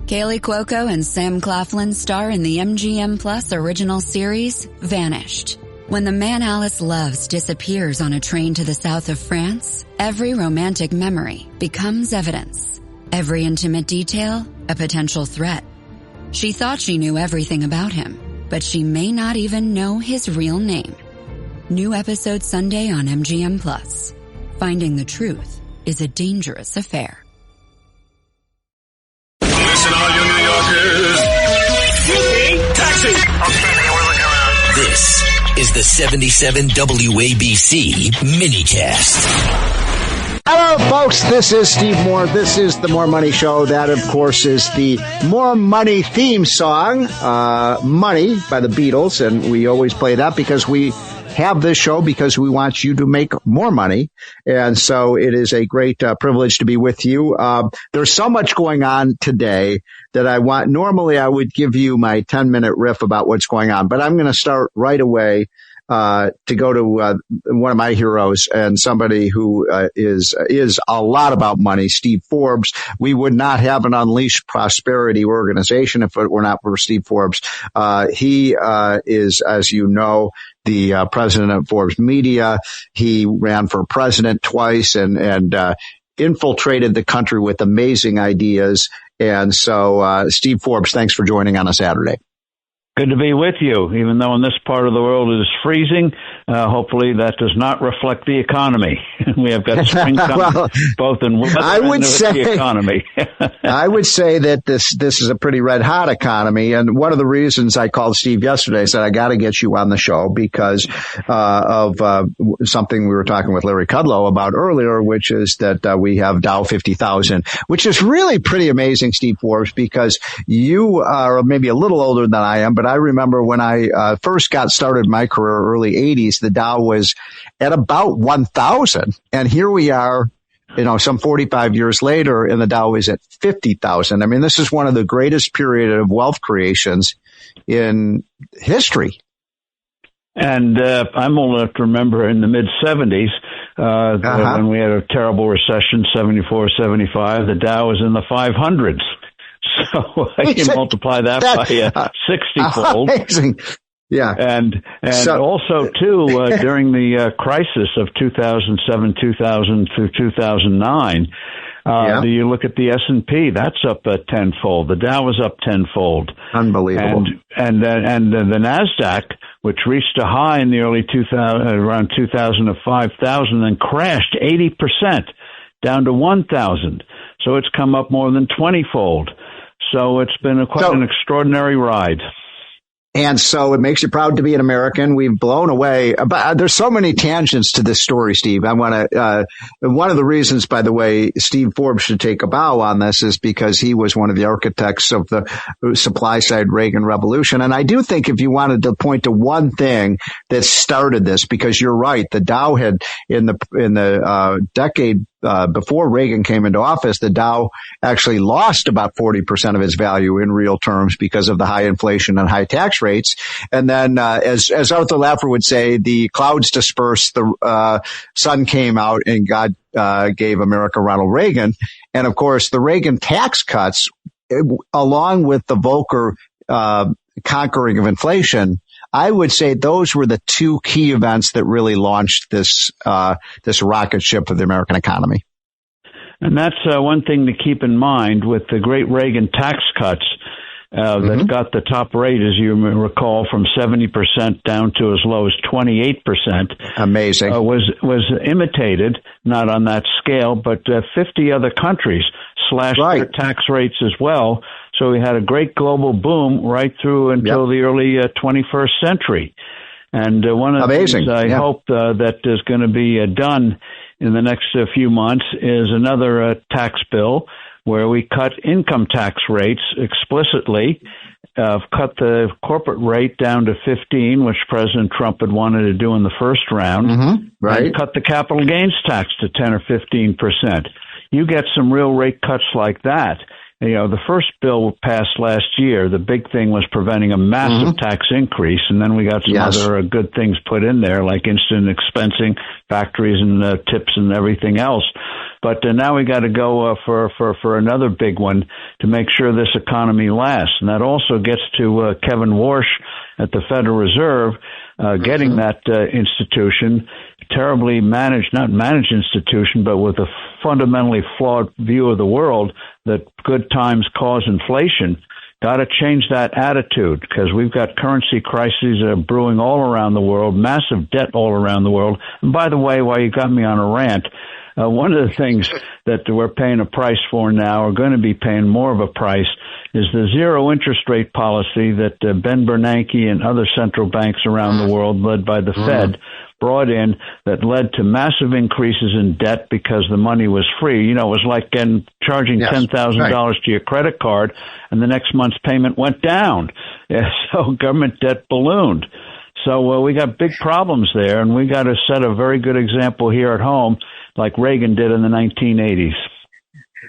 Kaylee Cuoco and Sam Claflin star in the MGM Plus original series, Vanished. When the man Alice loves disappears on a train to the south of France, every romantic memory becomes evidence. Every intimate detail, a potential threat. She thought she knew everything about him, but she may not even know his real name. New episode Sunday on MGM Plus. Finding the truth is a dangerous affair. Listen, all you New Yorkers. Taxi! Okay, we're looking around. This is the 77 WABC minicast. Hello, folks. This is Steve Moore. This is the More Money Show. That, of course, is the More Money theme song, Money by the Beatles. And we always play that because we have this show because we want you to make more money. And so it is a great privilege to be with you. There's so much going on today that normally I would give you my 10-minute riff about what's going on, but I'm going to start right away to go to one of my heroes and somebody who is a lot about money, Steve Forbes. We would not have an Unleashed Prosperity organization if it were not for Steve Forbes. He is, as you know, the president of Forbes Media. He ran for president twice and infiltrated the country with amazing ideas. And so, Steve Forbes, thanks for joining on a Saturday. Good to be with you, even though in this part of the world it is freezing. Hopefully that does not reflect the economy. We have got spring coming, both in weather and the economy. I would say that this is a pretty red hot economy. And one of the reasons I called Steve yesterday, I said, I got to get you on the show because of something we were talking with Larry Kudlow about earlier, which is that we have Dow 50,000, which is really pretty amazing, Steve Forbes, because you are maybe a little older than I am, but I remember when I first got started my career, early 80s, the Dow was at about 1,000. And here we are, some 45 years later, and the Dow is at 50,000. I mean, this is one of the greatest period of wealth creations in history. And I'm old enough to remember in the mid-'70s, when we had a terrible recession, 74, 75, the Dow was in the 500s. So I can multiply that by 60-fold. Amazing. Yeah. And also, too, during the crisis of 2007, 2000 through 2009, do you look at the S&P? That's up tenfold. The Dow was up tenfold. Unbelievable. And the NASDAQ, which reached a high in the early 2000, around 2000 of 5,000, then crashed 80% down to 1,000. So it's come up more than 20-fold. So it's been quite an extraordinary ride. And so it makes you proud to be an American. We've blown away. But there's so many tangents to this story, Steve. I want to, one of the reasons, by the way, Steve Forbes should take a bow on this is because he was one of the architects of the supply side Reagan Revolution. And I do think if you wanted to point to one thing that started this, because you're right, the Dow had in the decade before Reagan came into office, the Dow actually lost about 40% of its value in real terms because of the high inflation and high tax rates. And then, as Arthur Laffer would say, the clouds dispersed, the sun came out, and God gave America Ronald Reagan. And of course, the Reagan tax cuts, along with the Volcker conquering of inflation, I would say those were the two key events that really launched this rocket ship of the American economy. And that's one thing to keep in mind with the great Reagan tax cuts that got the top rate, as you recall, from 70% down to as low as 28%. Amazing. Was imitated, not on that scale, but 50 other countries slashed their tax rates as well. So we had a great global boom right through until the early 21st century. And one of the things I hope that is going to be done in the next few months is another tax bill where we cut income tax rates explicitly, cut the corporate rate down to 15, which President Trump had wanted to do in the first round, and cut the capital gains tax to 10 or 15%. You get some real rate cuts like that, The first bill passed last year. The big thing was preventing a massive tax increase, and then we got some other good things put in there, like instant expensing, factories and tips and everything else. But now we got to go for another big one to make sure this economy lasts, and that also gets to Kevin Warsh at the Federal Reserve, getting that institution, terribly managed, not managed institution, but with a fundamentally flawed view of the world that good times cause inflation. Got to change that attitude, because we've got currency crises brewing all around the world, massive debt all around the world. And by the way, while you ernest me on a rant, one of the things that we're paying a price for now, or going to be paying more of a price, is the zero interest rate policy that Ben Bernanke and other central banks around the world, led by the Fed, brought in, that led to massive increases in debt because the money was free. It was like charging $10,000 to your credit card, and the next month's payment went down. So government debt ballooned. So we got big problems there, and we got to set a very good example here at home, like Reagan did in the 1980s.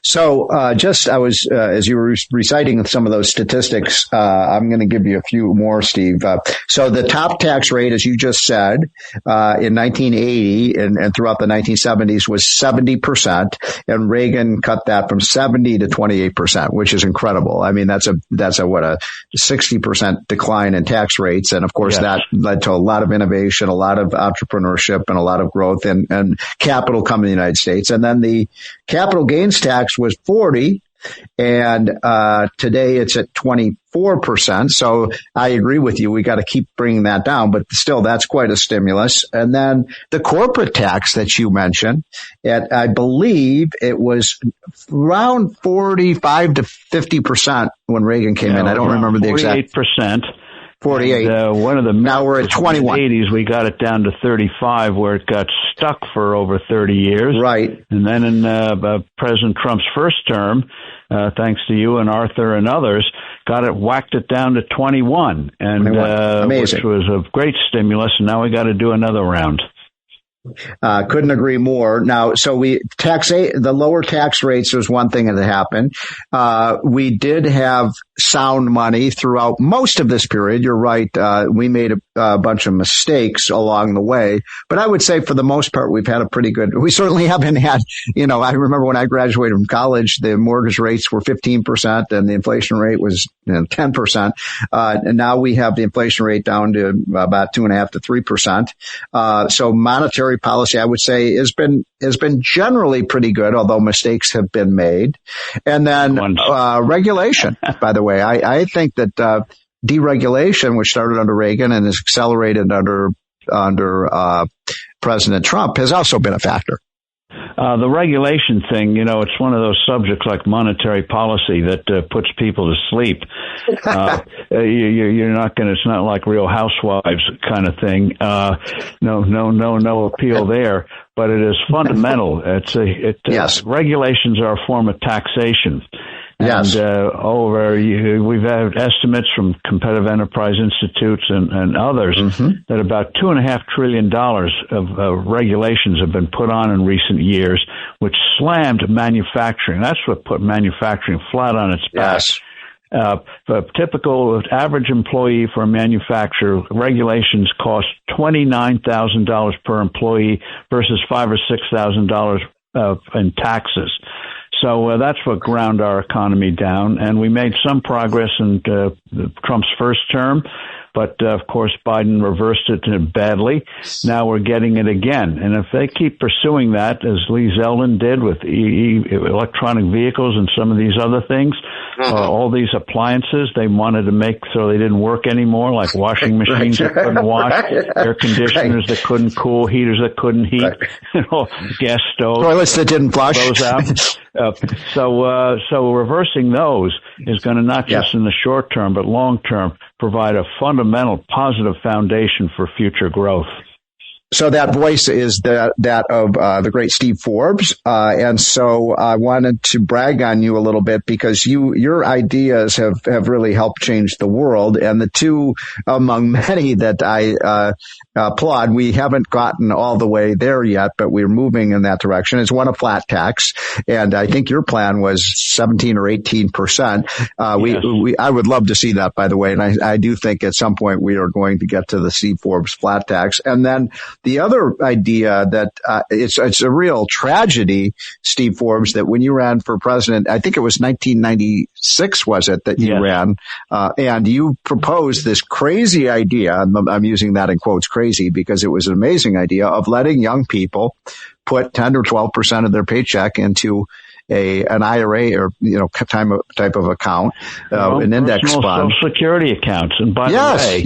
So, I was, as you were reciting some of those statistics, I'm going to give you a few more, Steve. So the top tax rate, as you just said, in 1980 and throughout the 1970s was 70%, and Reagan cut that from 70 to 28%, which is incredible. I mean, that's a 60% decline in tax rates. And of course, that led to a lot of innovation, a lot of entrepreneurship, and a lot of growth and capital coming to the United States. And then the capital gains tax was 40, and today it's at 24%. So I agree with you. We got to keep bringing that down, but still, that's quite a stimulus. And then the corporate tax that you mentioned, I believe it was around 45 to 50% when Reagan came in. I don't remember the exact 48%. 48. And, one of the now we're at 21. In the 80s, we got it down to 35, where it got stuck for over 30 years. Right. And then in President Trump's first term, thanks to you and Arthur and others, whacked it down to 21, and which was a great stimulus. And now we got to do another round. Couldn't agree more. Now, so the lower tax rates was one thing that happened. We did have sound money throughout most of this period. You're right. We made a bunch of mistakes along the way, but I would say for the most part, we've had we certainly haven't had, I remember when I graduated from college, the mortgage rates were 15% and the inflation rate was 10%. And now we have the inflation rate down to about 2.5 to 3%. So monetary policy, I would say, has been generally pretty good, although mistakes have been made. And then regulation, by the way, I think that deregulation, which started under Reagan and is accelerated under President Trump, has also been a factor. The regulation thing, it's one of those subjects like monetary policy that puts people to sleep. You're not it's not like Real Housewives kind of thing. No appeal there, but it is fundamental. Regulations are a form of taxation. Yes. And we've had estimates from Competitive Enterprise Institutes and others that about $2.5 trillion of regulations have been put on in recent years, which slammed manufacturing. That's what put manufacturing flat on its back. Yes. The typical average employee for a manufacturer, regulations cost $29,000 per employee versus $5,000 or $6,000 in taxes. So that's what ground our economy down, and we made some progress in Trump's first term, but of course Biden reversed it badly. Now we're getting it again, and if they keep pursuing that, as Lee Zeldin did with electronic vehicles and some of these other things, all these appliances they wanted to make so they didn't work anymore, like washing machines that couldn't wash, air conditioners that couldn't cool, heaters that couldn't heat, gas stoves, toilets that didn't flush. So reversing those is going to not just in the short term, but long term, provide a fundamental positive foundation for future growth. So that voice is that of the great Steve Forbes, and so I wanted to brag on you a little bit because your ideas have really helped change the world, and the two among many that I applaud. We haven't gotten all the way there yet, but we're moving in that direction. Is one, a flat tax, and I think your plan was 17 or 18%. Yes. I would love to see that, by the way, and I do think at some point we are going to get to the Steve Forbes flat tax, and then the other idea that it's a real tragedy, Steve Forbes, that when you ran for president, I think it was 1996, was it, that you ran, and you proposed this crazy idea, I'm using that in quotes, crazy, because it was an amazing idea of letting young people put 10 or 12% of their paycheck into an IRA or, type of account, an index fund. Social Security accounts. And by the way,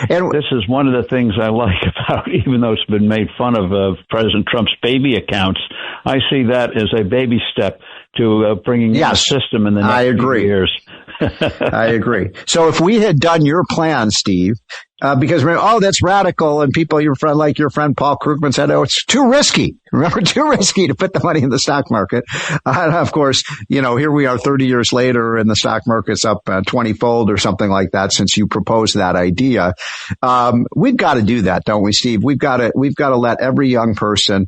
and this is one of the things I like about, even though it's been made fun of President Trump's baby accounts, I see that as a baby step to bringing in a system in the next few years. I agree. So if we had done your plan, Steve, because that's radical, and people, your friend Paul Krugman said, it's too risky. Remember, too risky to put the money in the stock market. And of course, here we are 30 years later, and the stock market's up 20-fold or something like that since you proposed that idea. We've got to do that, don't we, Steve? We've got to let every young person,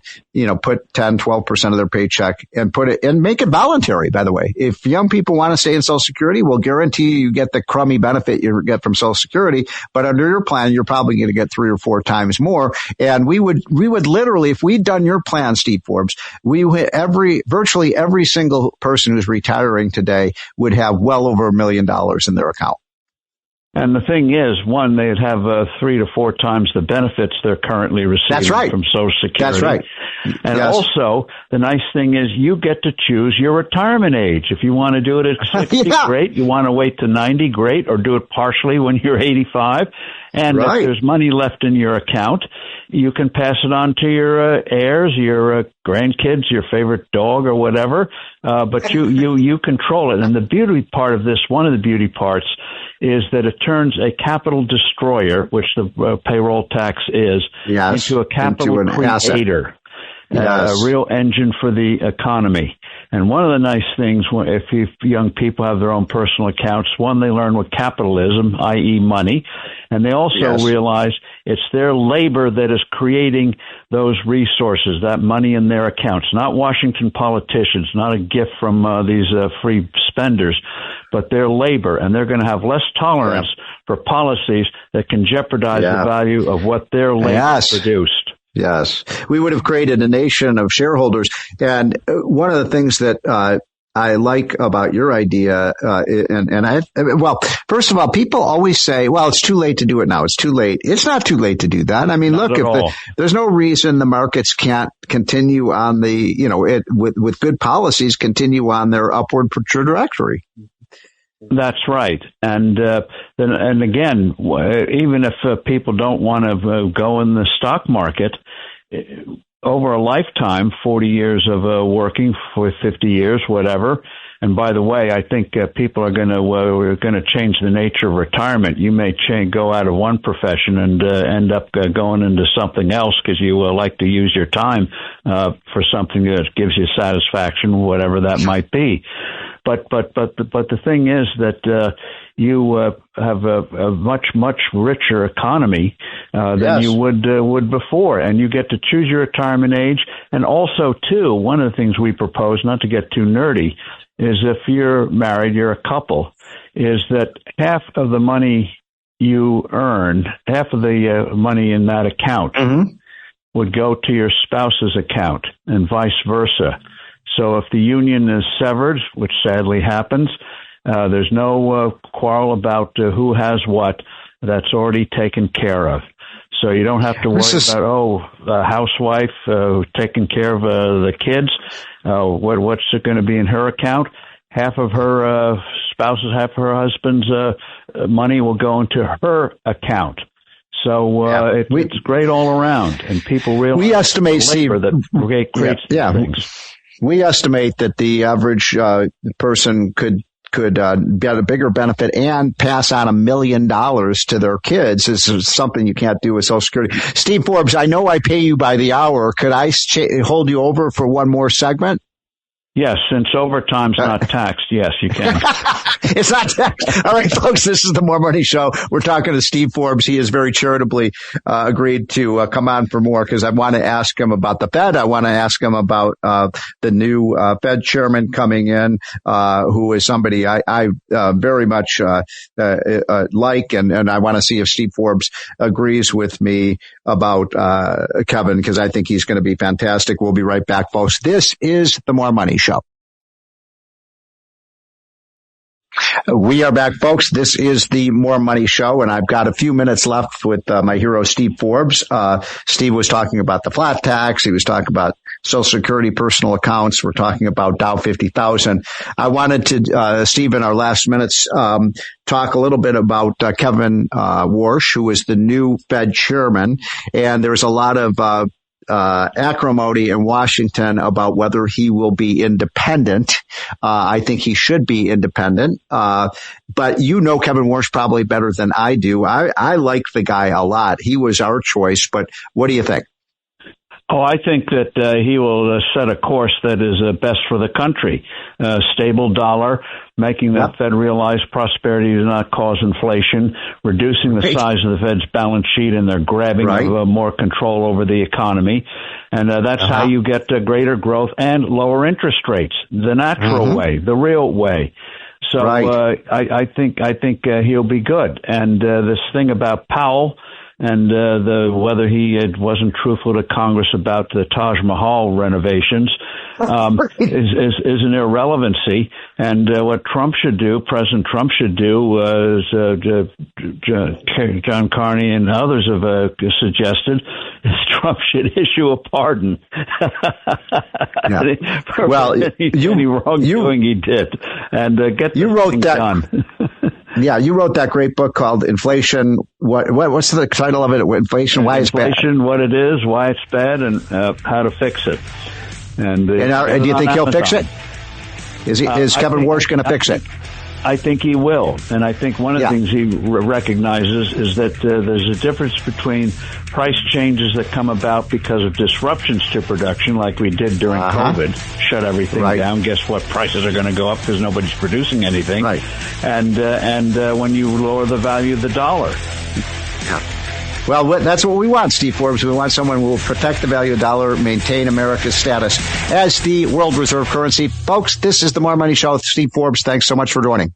put 10, 12% of their paycheck and put it, and make it voluntary, by the way. If young people want to stay in Social Security, we'll guarantee you get the crummy benefit you get from Social Security, but under your plan, you're probably going to get 3 or 4 times more. And we would literally, if we'd done your plan, Steve Forbes, virtually every single person who's retiring today would have well over $1 million in their account. And the thing is, one, they'd have 3 to 4 times the benefits they're currently receiving from Social Security. That's right. And also, the nice thing is you get to choose your retirement age. If you want to do it at 60, great. You want to wait to 90, great. Or do it partially when you're 85. And if there's money left in your account, you can pass it on to your heirs, your grandkids, your favorite dog or whatever. But you control it. And the beauty part of this, one of the beauty parts, is that it turns a capital destroyer, which the payroll tax is, into a capital creator, a real engine for the economy. And one of the nice things, if young people have their own personal accounts, one, they learn what capitalism, i.e. money, and they also realize it's their labor that is creating those resources, that money in their accounts, not Washington politicians, not a gift from these free spenders, but their labor. And they're going to have less tolerance for policies that can jeopardize the value of what their labor produced. Yes. We would have created a nation of shareholders. And one of the things that I like about your idea, first of all, people always say, well, it's too late to do it now. It's too late. It's not too late to do that. I mean, there's no reason the markets can't continue on with good policies, continue on their upward trajectory. That's right. And again, even if people don't want to go in the stock market, over a lifetime, 40 years of working for 50 years, whatever. And by the way, I think people are going to change the nature of retirement. You may go out of one profession and end up going into something else because you like to use your time for something that gives you satisfaction, whatever that might be. But the thing is that you have a much richer economy than you would before, and you get to choose your retirement age. And also, too, one of the things we propose, not to get too nerdy, is if you're married, you're a couple, is that half of the money you earn, half of the money in that account would go to your spouse's account, and vice versa. So if the union is severed, which sadly happens, there's no quarrel about who has what. That's already taken care of. So you don't have to worry about, the housewife taking care of the kids. What's it going to be in her account? Half of her spouse's, half of her husband's money will go into her account. So it's great all around, and people realize we estimate, that creates things. We estimate that the average person could could get a bigger benefit and pass on $1 million to their kids is something you can't do with Social Security. Steve Forbes, I know I pay you by the hour. Could I hold you over for one more segment? Yes, since overtime's not taxed, yes, you can. It's not taxed. All right, folks, this is the More Money Show. We're talking to Steve Forbes. He has very charitably agreed to come on for more because I want to ask him about the Fed. I want to ask him about the new Fed chairman coming in, who is somebody I very much like, and I want to see if Steve Forbes agrees with me about Kevin, because I think he's going to be fantastic. We'll be right back, folks. This is the More Money Show. We are back, folks. This is the More Money Show, and I've got a few minutes left with my hero, Steve Forbes. Steve was talking about the flat tax. He was talking about Social Security personal accounts. We're talking about Dow 50,000. I wanted to, Steve, in our last minutes, talk a little bit about Kevin Warsh, who is the new Fed chairman, and there's a lot of acrimony in Washington about whether he will be independent. I think he should be independent. But you know Kevin Warsh probably better than I do. I like the guy a lot. He was our choice, but what do you think? Oh, I think that he will set a course that is best for the country. Stable dollar, making the Fed realize prosperity does not cause inflation, reducing the size of the Fed's balance sheet, and they're grabbing more control over the economy. And that's how you get greater growth and lower interest rates, the natural way, the real way. So I think he'll be good. And this thing about Powell, and whether he wasn't truthful to Congress about the Taj Mahal renovations is an irrelevancy. And what Trump should do, President Trump should do, as John Carney and others have suggested, is Trump should issue a pardon. Well, any wrongdoing he did, and get you wrote that done. Yeah, you wrote that great book called Inflation. What's the title of it? Inflation, Why It's Bad. Inflation, what it is, why it's bad, and how to fix it. And do you think he'll fix it? Is Kevin Warsh going to fix it? I think he will. And I think one of the things he recognizes is that there's a difference between price changes that come about because of disruptions to production, like we did during COVID, shut everything down. Guess what? Prices are going to go up because nobody's producing anything. Right. And when you lower the value of the dollar. Yeah. Well, that's what we want, Steve Forbes. We want someone who will protect the value of the dollar, maintain America's status as the world reserve currency. Folks, this is the More Money Show with Steve Forbes. Thanks so much for joining.